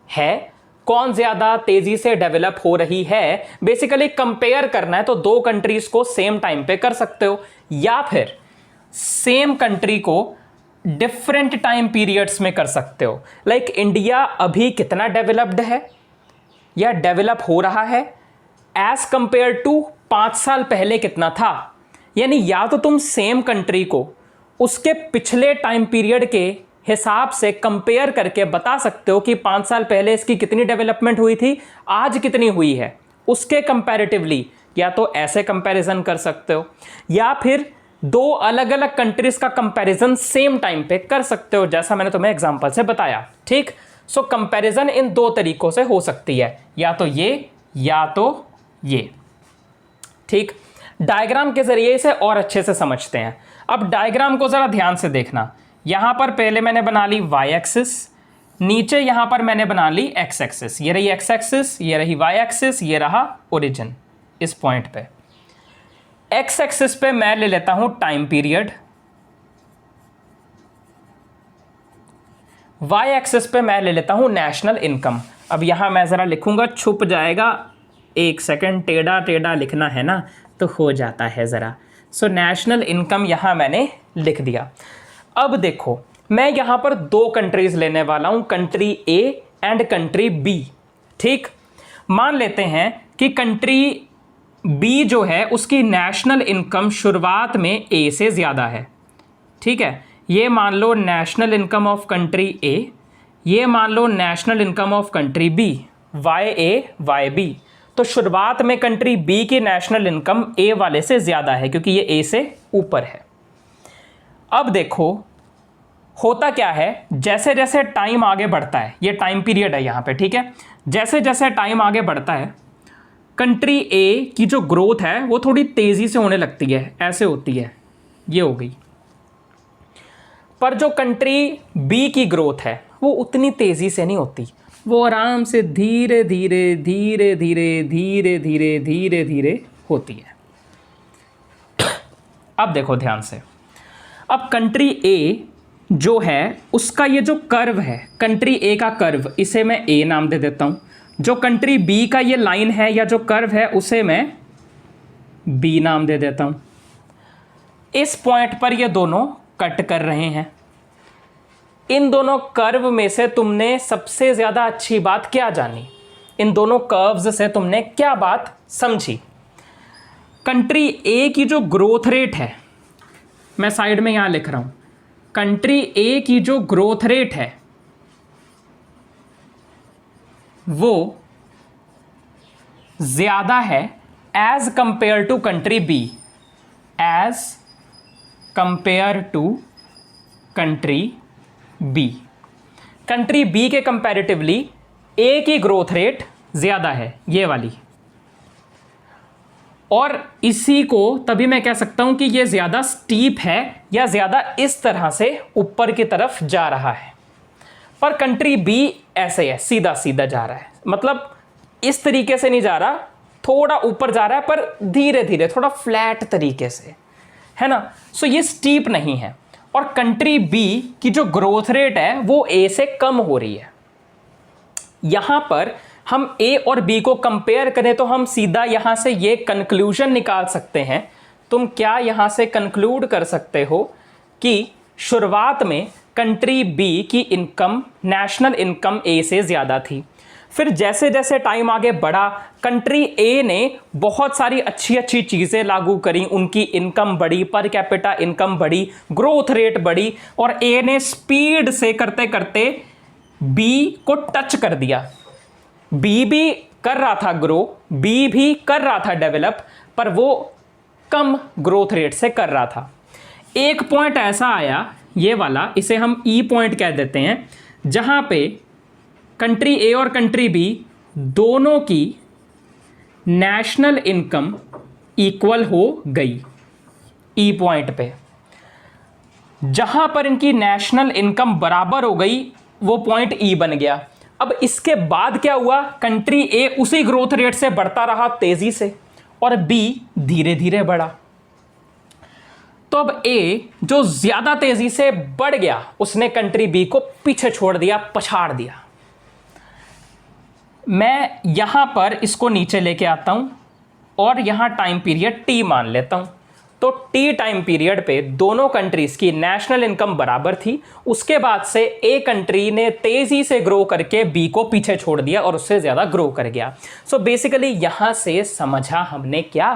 है, कौन ज़्यादा तेज़ी से डेवलप हो रही है। बेसिकली कंपेयर करना है तो 2 कंट्रीज को सेम टाइम पे कर सकते हो, या फिर सेम कंट्री को डिफरेंट टाइम पीरियड्स में कर सकते हो। लाइक इंडिया अभी कितना डेवलप्ड है या डेवलप हो रहा है एज कंपेयर टू 5 साल पहले कितना था। यानी या तो तुम सेम कंट्री को उसके पिछले टाइम पीरियड के हिसाब से कंपेयर करके बता सकते हो कि 5 साल पहले इसकी कितनी डेवलपमेंट हुई थी, आज कितनी हुई है, उसके कंपैरेटिवली या तो ऐसे कंपैरिजन कर सकते हो, या फिर 2 अलग अलग कंट्रीज का कंपैरिजन सेम टाइम पे कर सकते हो, जैसा मैंने तुम्हें एग्जांपल से बताया। ठीक, सो कंपैरिजन इन 2 तरीकों से हो सकती है, या तो ये या तो ये। ठीक, डायग्राम के जरिए इसे और अच्छे से समझते हैं। अब डायग्राम को जरा ध्यान से देखना। यहाँ पर पहले मैंने बना ली y एक्सिस, नीचे यहाँ पर मैंने बना ली x एक्सिस। ये रही x एक्सिस, ये रही y एक्सिस, ये रहा ओरिजिन इस पॉइंट पे। x एक्सिस पे मैं ले लेता हूँ टाइम पीरियड, y एक्सिस पे मैं ले लेता हूँ नेशनल इनकम। अब यहाँ मैं ज़रा लिखूँगा, छुप जाएगा, एक सेकंड, टेढ़ा टेढ़ा लिखना है ना तो हो जाता है ज़रा। सो नेशनल इनकम यहाँ मैंने लिख दिया। अब देखो, मैं यहाँ पर दो कंट्रीज़ लेने वाला हूँ, country A and country B. ठीक, मान लेते हैं कि कंट्री बी जो है उसकी नेशनल इनकम शुरुआत में ए से ज़्यादा है। ठीक है, ये मान लो national income of country A, ये मान लो national income of country B, Y A Y B. तो शुरुआत में कंट्री बी की नेशनल इनकम ए वाले से ज़्यादा है क्योंकि ये ए से ऊपर है। अब देखो होता क्या है, जैसे जैसे टाइम आगे बढ़ता है, ये टाइम पीरियड है यहाँ पे, ठीक है, जैसे जैसे टाइम आगे बढ़ता है कंट्री ए की जो ग्रोथ है वो थोड़ी तेज़ी से होने लगती है, ऐसे होती है, ये हो गई। पर जो कंट्री बी की ग्रोथ है वो उतनी तेज़ी से नहीं होती, वो आराम से धीरे धीरे धीरे धीरे धीरे धीरे धीरे धीरे होती है। अब देखो ध्यान से, अब कंट्री ए जो है उसका ये जो कर्व है, कंट्री ए का कर्व, इसे मैं ए नाम दे देता हूँ। जो कंट्री बी का ये लाइन है या जो कर्व है उसे मैं बी नाम दे देता हूँ। इस पॉइंट पर ये दोनों कट कर रहे हैं। इन दोनों कर्व में से तुमने सबसे ज़्यादा अच्छी बात क्या जानी? इन दोनों कर्व्स से तुमने क्या बात समझी? कंट्री ए की जो ग्रोथ रेट है, मैं साइड में यहाँ लिख रहा हूँ, कंट्री ए की जो ग्रोथ रेट है वो ज़्यादा है as compare to country B, as compare to country B. Country B के कंपैरेटिवली ए की ग्रोथ रेट ज़्यादा है, ये वाली, और इसी को तभी मैं कह सकता हूं कि ये ज़्यादा स्टीप है या ज़्यादा इस तरह से ऊपर की तरफ जा रहा है। पर कंट्री बी ऐसे है, सीधा सीधा जा रहा है, मतलब इस तरीके से नहीं जा रहा, थोड़ा ऊपर जा रहा है पर धीरे धीरे, थोड़ा फ्लैट तरीके से, है ना। सो ये स्टीप नहीं है। और कंट्री बी की जो ग्रोथ रेट है वो ए से कम हो रही है। यहां पर हम ए और बी को कंपेयर करें तो हम सीधा यहां से ये कंक्लूजन निकाल सकते हैं। तुम क्या यहां से कंक्लूड कर सकते हो कि शुरुआत में कंट्री बी की इनकम, नेशनल इनकम ए से ज़्यादा थी। फिर जैसे जैसे टाइम आगे बढ़ा, कंट्री ए ने बहुत सारी अच्छी अच्छी चीज़ें लागू करी, उनकी इनकम बढ़ी, पर कैपिटा इनकम बढ़ी, ग्रोथ रेट बढ़ी, और ए ने स्पीड से करते करते बी को टच कर दिया। बी भी कर रहा था ग्रो, बी भी कर रहा था डेवलप, पर वो कम ग्रोथ रेट से कर रहा था। एक पॉइंट ऐसा आया, ये वाला, इसे हम ई पॉइंट कह देते हैं, जहाँ पे कंट्री ए और कंट्री बी दोनों की नेशनल इनकम इक्वल हो गई। ई पॉइंट पे जहाँ पर इनकी नेशनल इनकम बराबर हो गई वो पॉइंट ई बन गया। अब इसके बाद क्या हुआ, कंट्री ए उसी ग्रोथ रेट से बढ़ता रहा तेजी से और बी धीरे धीरे बढ़ा। तो अब ए जो ज्यादा तेजी से बढ़ गया उसने कंट्री बी को पीछे छोड़ दिया, पछाड़ दिया। मैं यहां पर इसको नीचे लेके आता हूं और यहां टाइम पीरियड टी मान लेता हूं। तो टी टाइम पीरियड पे दोनों कंट्रीज की नेशनल इनकम बराबर थी। उसके बाद से ए कंट्री ने तेजी से ग्रो करके बी को पीछे छोड़ दिया और उससे ज्यादा ग्रो कर गया। सो बेसिकली यहां से समझा हमने क्या,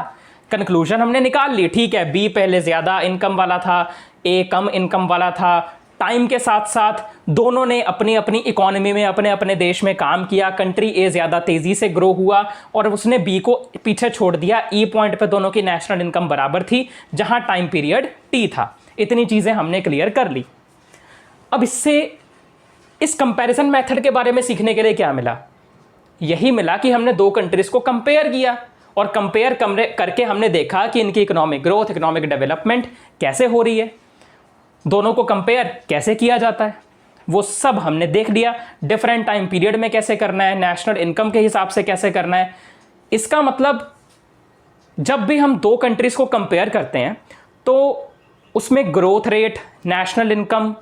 कंक्लूजन हमने निकाल ली। ठीक है, बी पहले ज्यादा इनकम वाला था, ए कम इनकम वाला था। टाइम के साथ साथ दोनों ने अपनी अपनी इकोनॉमी में, अपने अपने देश में काम किया। कंट्री ए ज़्यादा तेज़ी से ग्रो हुआ और उसने बी को पीछे छोड़ दिया। ई पॉइंट पे दोनों की नेशनल इनकम बराबर थी जहां टाइम पीरियड टी था। इतनी चीज़ें हमने क्लियर कर ली। अब इससे, इस कंपैरिजन मेथड के बारे में सीखने के लिए क्या मिला? यही मिला कि हमने दो कंट्रीज़ को कंपेयर किया और कंपेयर करके हमने देखा कि इनकी इकोनॉमिक ग्रोथ, इकोनॉमिक डेवलपमेंट कैसे हो रही है। दोनों को कंपेयर कैसे किया जाता है वो सब हमने देख लिया। डिफरेंट टाइम पीरियड में कैसे करना है, नेशनल इनकम के हिसाब से कैसे करना है। इसका मतलब जब भी हम दो कंट्रीज को कंपेयर करते हैं तो उसमें ग्रोथ रेट, नेशनल इनकम,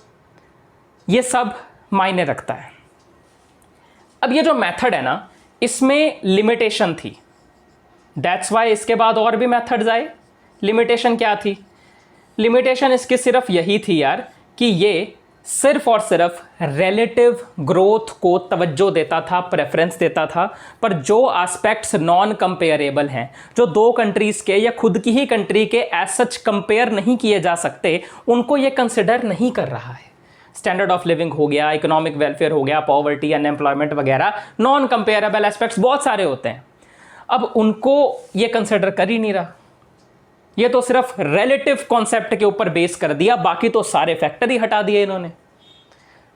ये सब मायने रखता है। अब ये जो मेथड है ना, इसमें लिमिटेशन थी, दैट्स वाई इसके बाद और भी मेथड्स आए। लिमिटेशन क्या थी? लिमिटेशन इसकी सिर्फ यही थी यार कि ये सिर्फ और सिर्फ रिलेटिव ग्रोथ को तवज्जो देता था, प्रेफरेंस देता था, पर जो एस्पेक्ट्स नॉन कंपेयरेबल हैं, जो दो कंट्रीज के या खुद की ही कंट्री के एज सच कंपेयर नहीं किए जा सकते, उनको ये कंसिडर नहीं कर रहा है। स्टैंडर्ड ऑफ लिविंग हो गया, इकोनॉमिक वेलफेयर हो गया, पॉवर्टी, अनएम्प्लॉयमेंट वगैरह नॉन कंपेयरेबल एस्पेक्ट्स बहुत सारे होते हैं। अब उनको ये कंसिडर कर ही नहीं रहा, ये तो सिर्फ रिलेटिव कॉन्सेप्ट के ऊपर बेस कर दिया, बाकी तो सारे फैक्टर ही हटा दिए इन्होंने।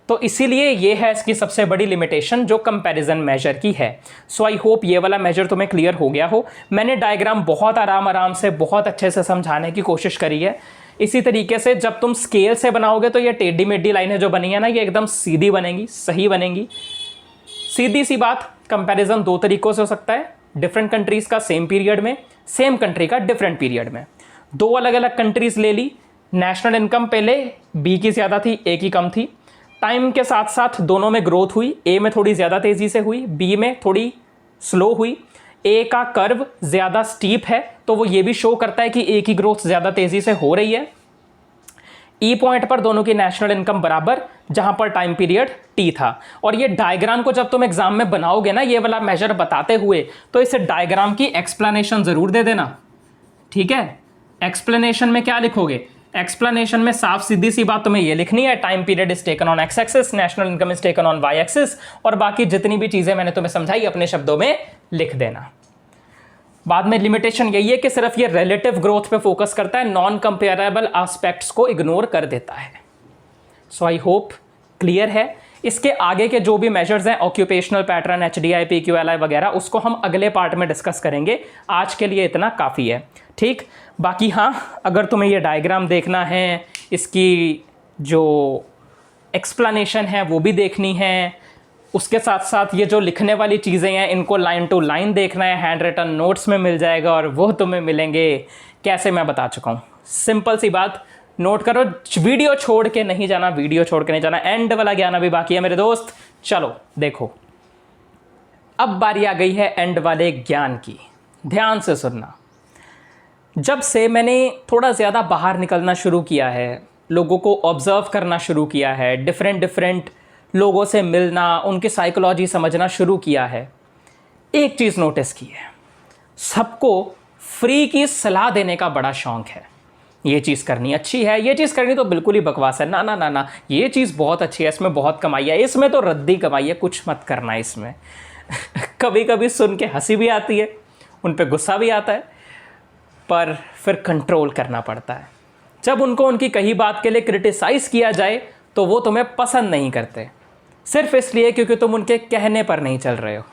तो इसीलिए ये है इसकी सबसे बड़ी लिमिटेशन जो कंपैरिजन मेजर की है। सो आई होप ये वाला मेजर तुम्हें क्लियर हो गया हो। मैंने डायग्राम बहुत आराम से बहुत अच्छे से समझाने की कोशिश करी है। इसी तरीके से जब तुम स्केल से बनाओगे तो ये टेढ़ी मेढ़ी लाइनें जो बनी है ना, ये एकदम सीधी बनेंगी, सही बनेंगी। सीधी सी बात, कंपैरिजन दो तरीकों से हो सकता है, डिफरेंट कंट्रीज का सेम पीरियड में, सेम कंट्री का डिफरेंट पीरियड में। दो अलग अलग कंट्रीज ले ली, नेशनल इनकम पहले बी की ज़्यादा थी, ए की कम थी। टाइम के साथ साथ दोनों में ग्रोथ हुई, ए में थोड़ी ज़्यादा तेज़ी से हुई, बी में थोड़ी स्लो हुई। ए का कर्व ज़्यादा स्टीप है तो वो ये भी शो करता है कि ए की ग्रोथ ज़्यादा तेज़ी से हो रही है। ई पॉइंट पर दोनों की नेशनल इनकम बराबर, जहां पर टाइम पीरियड टी था। और ये डायग्राम को जब तुम एग्जाम में बनाओगे ना, ये वाला मेजर बताते हुए, तो इस डायग्राम की एक्सप्लेनेशन ज़रूर दे देना, ठीक है। एक्सप्लेनेशन में क्या लिखोगे? एक्सप्लेनेशन में साफ सीधी सी बात तुम्हें ये लिखनी है, time period is taken on X axis, national income is taken on Y axis, और बाकी जितनी भी चीज़ें मैंने तुम्हें समझाई अपने शब्दों में लिख देना। बाद में लिमिटेशन यही है कि सिर्फ ये रिलेटिव ग्रोथ पे फोकस करता है, नॉन कंपेरेबल एस्पेक्ट्स को इग्नोर कर देता है। सो आई होप क्लियर है। इसके आगे के जो भी मेजर्स हैं, ऑक्यूपेशनल पैटर्न, एचडीआई, पीक्यूएलआई वगैरह, उसको हम अगले पार्ट में डिस्कस करेंगे। आज के लिए इतना काफ़ी है, ठीक। बाकी हाँ, अगर तुम्हें ये डायग्राम देखना है, इसकी जो एक्सप्लेनेशन है वो भी देखनी है, उसके साथ साथ ये जो लिखने वाली चीज़ें हैं इनको लाइन टू लाइन देखना है, हैंड रिटन नोट्स में मिल जाएगा, और वो तुम्हें मिलेंगे कैसे, मैं बता चुका हूँ। सिंपल सी बात, नोट करो, वीडियो छोड़ के नहीं जाना, वीडियो छोड़ के नहीं जाना, एंड वाला ज्ञान अभी बाकी है मेरे दोस्त। चलो देखो, अब बारी आ गई है एंड वाले ज्ञान की, ध्यान से सुनना। जब से मैंने थोड़ा ज़्यादा बाहर निकलना शुरू किया है, लोगों को ऑब्जर्व करना शुरू किया है, डिफरेंट लोगों से मिलना, उनकी साइकोलॉजी समझना शुरू किया है, एक चीज़ नोटिस की है, सबको फ्री की सलाह देने का बड़ा शौक़ है। ये चीज़ करनी अच्छी है, ये चीज़ करनी तो बिल्कुल ही बकवास है, ना ना ना ना, ये चीज़ बहुत अच्छी है, इसमें बहुत कमाई है, इसमें तो रद्दी कमाई है, कुछ मत करना इसमें। कभी कभी सुन के हंसी भी आती है, उन पे गुस्सा भी आता है, पर फिर कंट्रोल करना पड़ता है। जब उनको उनकी कही बात के लिए क्रिटिसाइज़ किया जाए तो वो तुम्हें पसंद नहीं करते, सिर्फ इसलिए क्योंकि तुम उनके कहने पर नहीं चल रहे हो।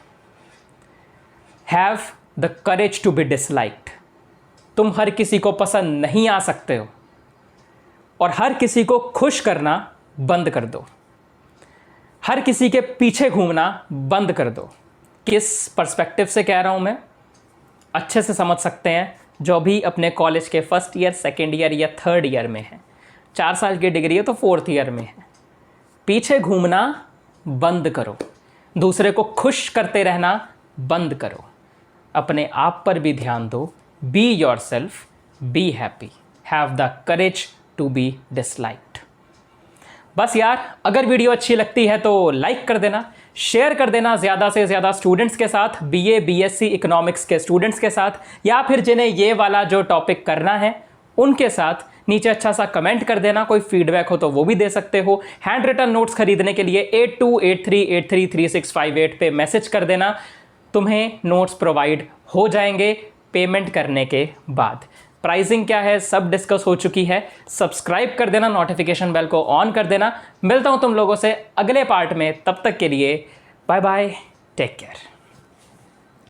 Have the courage to be disliked. तुम हर किसी को पसंद नहीं आ सकते हो, और हर किसी को खुश करना बंद कर दो, हर किसी के पीछे घूमना बंद कर दो। किस पर्सपेक्टिव से कह रहा हूं मैं, अच्छे से समझ सकते हैं जो भी अपने कॉलेज के फर्स्ट ईयर, सेकेंड ईयर या थर्ड ईयर में है। 4 साल की डिग्री है तो 4th ईयर में है। पीछे घूमना बंद करो, दूसरे को खुश करते रहना बंद करो, अपने आप पर भी ध्यान दो। Be yourself, be happy, have the courage to be disliked. बस यार, अगर वीडियो अच्छी लगती है तो लाइक कर देना, शेयर कर देना ज़्यादा से ज़्यादा स्टूडेंट्स के साथ, बीए बीएससी इकोनॉमिक्स के स्टूडेंट्स के साथ, या फिर जिन्हें ये वाला जो टॉपिक करना है उनके साथ। नीचे अच्छा सा कमेंट कर देना, कोई फीडबैक हो तो वो भी दे सकते हो। हैंड रिटन नोट्स खरीदने के लिए 8283833658 पे मैसेज कर देना, तुम्हें नोट्स प्रोवाइड हो जाएंगे पेमेंट करने के बाद। प्राइसिंग क्या है सब डिस्कस हो चुकी है। सब्सक्राइब कर देना, नोटिफिकेशन बेल को ऑन कर देना। मिलता हूं तुम लोगों से अगले पार्ट में, तब तक के लिए बाय बाय, टेक केयर।